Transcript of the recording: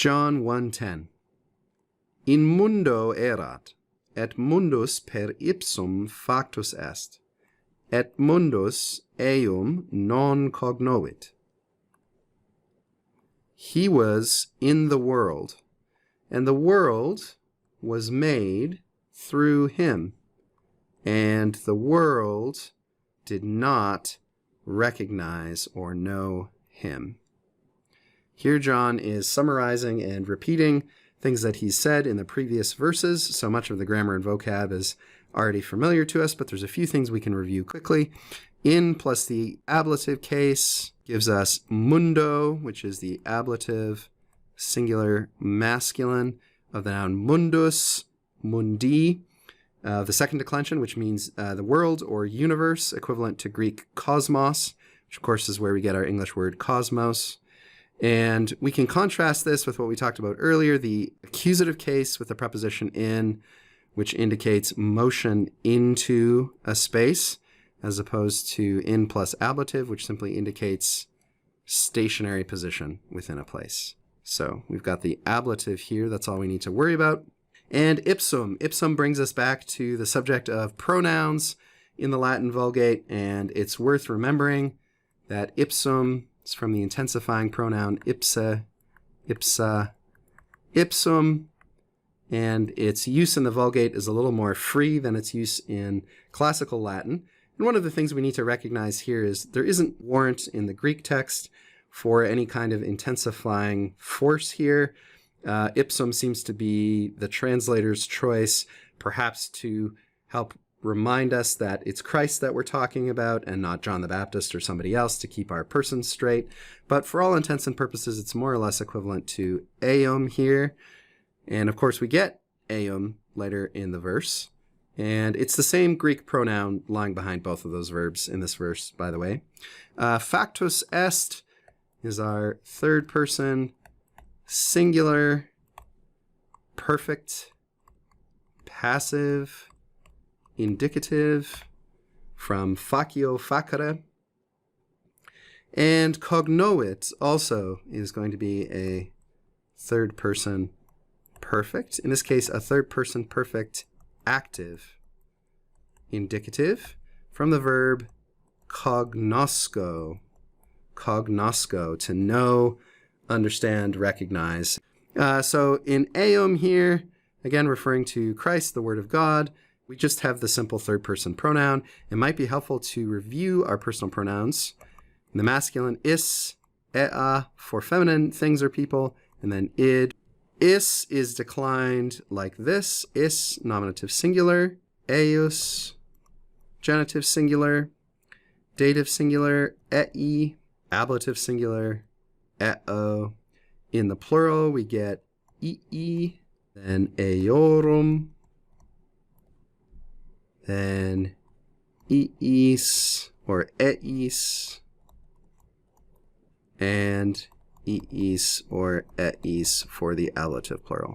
John 1:10. In mundo erat, et mundus per ipsum factus est, et mundus eum non cognovit. He was in the world, and the world was made through him, and the world did not recognize or know him. Here John is summarizing and repeating things that he's said in the previous verses. So much of the grammar and vocab is already familiar to us, but there's a few things we can review quickly. In plus the ablative case gives us mundo, which is the ablative singular masculine of the noun mundus, mundi. The second declension, which means the world or universe, equivalent to Greek cosmos, which of course is where we get our English word cosmos. And we can contrast this with what we talked about earlier, the accusative case with the preposition in, which indicates motion into a space, as opposed to in plus ablative, which simply indicates stationary position within a place. So we've got the ablative here. That's all we need to worry about. And ipsum. Ipsum brings us back to the subject of pronouns in the Latin Vulgate, and it's worth remembering that ipsum is from the intensifying pronoun ipsa, ipsa, ipsum, and its use in the Vulgate is a little more free than its use in classical Latin. And one of the things we need to recognize here is there isn't warrant in the Greek text for any kind of intensifying force here. Ipsum seems to be the translator's choice, perhaps to help remind us that it's Christ that we're talking about and not John the Baptist or somebody else, to keep our persons straight. But for all intents and purposes, it's more or less equivalent to eum here. And of course, we get eum later in the verse. And it's the same Greek pronoun lying behind both of those verbs in this verse, by the way. Factus est is our third person singular perfect passive indicative from facio facere. And cognovit also is going to be a third person perfect. In this case, a third person perfect active indicative from the verb cognosco. Cognosco, to know, understand, recognize. So in eum here, again referring to Christ, the Word of God, we just have the simple third person pronoun. It might be helpful to review our personal pronouns. In the masculine, is, ea, for feminine things or people, and then id. Is declined like this. Is, nominative singular. Eius, genitive singular. Dative singular. Ei, ablative singular. Eo. In the plural, we get ii, then eorum, then iis or eis, and iis or eis for the ablative plural.